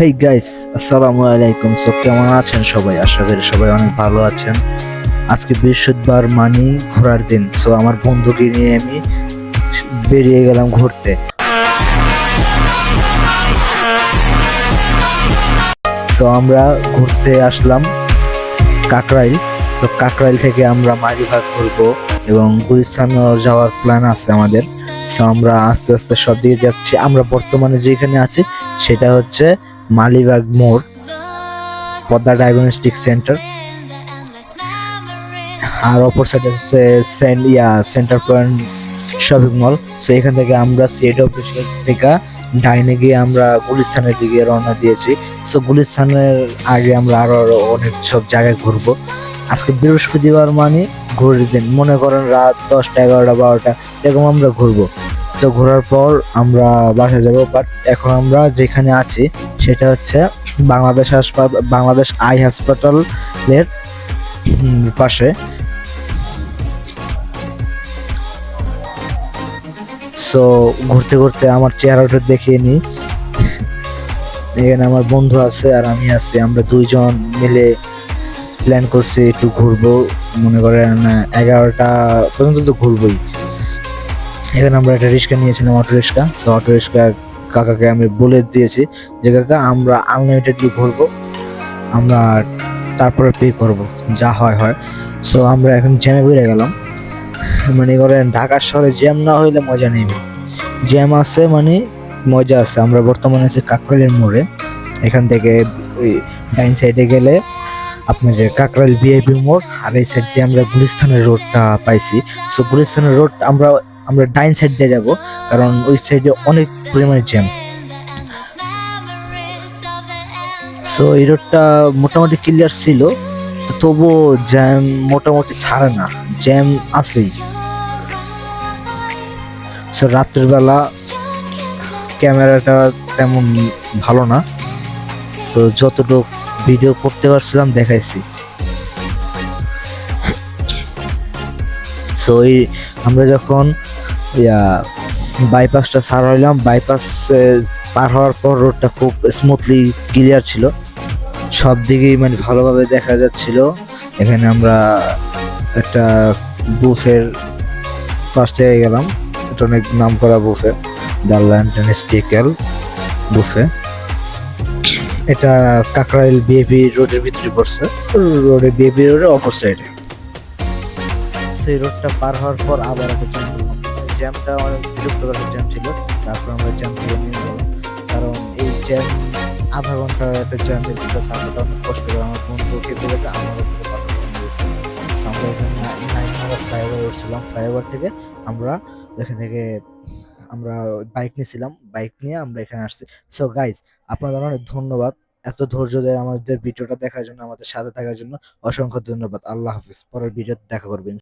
Hey guys, আসসালামু আলাইকুম। So কেমন আছেন সবাই? আশা করি সবাই অনেক ভালো আছেন। আজকে বৃহস্পতিবার মানে ঘোরার দিন। সো আমার বন্ধুকে নিয়ে আমি বেরিয়ে গেলাম ঘুরতে। সো আমরা ঘুরতে আসলাম কাকরাইল। তো কাকরাইল থেকে আমরা মালিবাগ ঘুরবো এবং গুলিস্তানও যাওয়ার প্ল্যান আছে আমাদের। সো আমরা আস্তে আস্তে সব দিকে যাচ্ছি। আমরা বর্তমানে যেখানে আছি সেটা হচ্ছে মালিবাগ মোড়, পদ্মা ডায়াগনস্টিক সেন্টার। আর অপর সাইডে হচ্ছে centre point shopping mall. So এখান থেকে আমরা সিটি অফিস থেকে ডাইনে গিয়ে আমরা গুলিস্তানের দিকে রওনা দিয়েছি। সো গুলিস্তানের আগে আমরা আরো অনেক সব জায়গায় ঘুরবো। আজকে বৃহস্পতিবার মানে ঘুরে দিন, মনে করেন রাত 10টা 11টা 12টা এরকম আমরা ঘুরবো। তো ঘোরার পর আমরা বাসা যাব। বাট এখন আমরা যেখানে আছি সেটা হচ্ছে বাংলাদেশ আই হাসপাতালের পাশে। সো ঘুরতে ঘুরতে আমার চেহারাটা দেখিয়ে নিই। এখানে আমার বন্ধু আছে আর আমি আছি, আমরা দুইজন মিলে প্ল্যান করছি একটু ঘুরবো। মনে করেন 11টা পর্যন্ত তো ঘুরবোই। এখানে আমরা একটা রিক্সা নিয়েছিলাম, auto rickshaw. So auto rickshaw কাকাকে আমি বলে দিয়েছি যে কাকা আমরা আনলিমিটেডলি ঘুরবো, আমরা তারপরে পে করব, যা হয় হয়। সো আমরা এখন জ্যামে বেড়ে গেলাম। মনে করেন ঢাকার শহরে জ্যাম না হইলে মজা নেই ভাই। জ্যাম আছে মানে মজা আছে। আমরা বর্তমানে আছি কাকরাইলের মোড়ে। এখান থেকে ওই ডাইন সাইডে গেলে আপনার যে কাকরাইল ভিআইপি মোড়, আর এই সাইড দিয়ে আমরা গুলিস্তানের রোডটা পাইছি। সো গুলিস্তানের রোড আমরা আমরা ডাইন সাইড দিয়ে যাব, কারণ ওই সাইডে অনেক পরিমাণে জ্যাম। সো এই রোডটা মোটামুটি ক্লিয়ার ছিল, তো তবুও জ্যাম মোটামুটি ছাড়ে না, জ্যাম আছেই। সো রাত্রের বেলা ক্যামেরাটা তেমন ভালো না, তো যতটুকু ভিডিও করতে পারছিলাম দেখাইছি। সো এই আমরা যখন ইয়া বাইপাসটা পার হইলাম, বাইপাস পার হওয়ার পর রোডটা খুব স্মুথলি ক্লিয়ার ছিল, সব দিকেই মানে ভালোভাবে দেখা যাচ্ছিল। এখানে আমরা একটা বুফের পাশ থেকে গেলাম। এটা অনেক নাম করা বুফে, দ্য ল্যান্ডন স্টেকেল বুফে। এটা কাকরাইল বিএপি রোডের ভিতরে পড়ছে, বিএপি রোডের অপর সাইডে। সেই রোডটা পার হওয়ার পর আবার একটা জ্যাম করলাম। জ্যামটা অনেক বিরক্তকর জ্যাম ছিল। তারপর আমরা জ্যাম থেকে নেমে গেলাম, কারণ এই জ্যাম আধা ঘন্টা একটা জ্যামের ভিতরে থাকাটা অনেক কষ্ট করে। আমার বন্ধু খেতে গেছে, আমারও থেকে কথা বলেছে। আমরা এখানে 9 নাম্বার ফ্লাইওভার উঠছিলাম। ফ্লাইওভার থেকে আমরা এখান থেকে আমরা বাইক নিয়েছিলাম, বাইক নিয়ে আমরা এখানে আসছি। সো গাইস, আপনাদের অনেক ধন্যবাদ এত ধৈর্য ধরে আমাদের ভিডিওটা দেখার জন্য, আমাদের সাথে থাকার জন্য অসংখ্য ধন্যবাদ। আল্লাহ হাফিজ, পরের ভিডিওতে দেখা করবেন।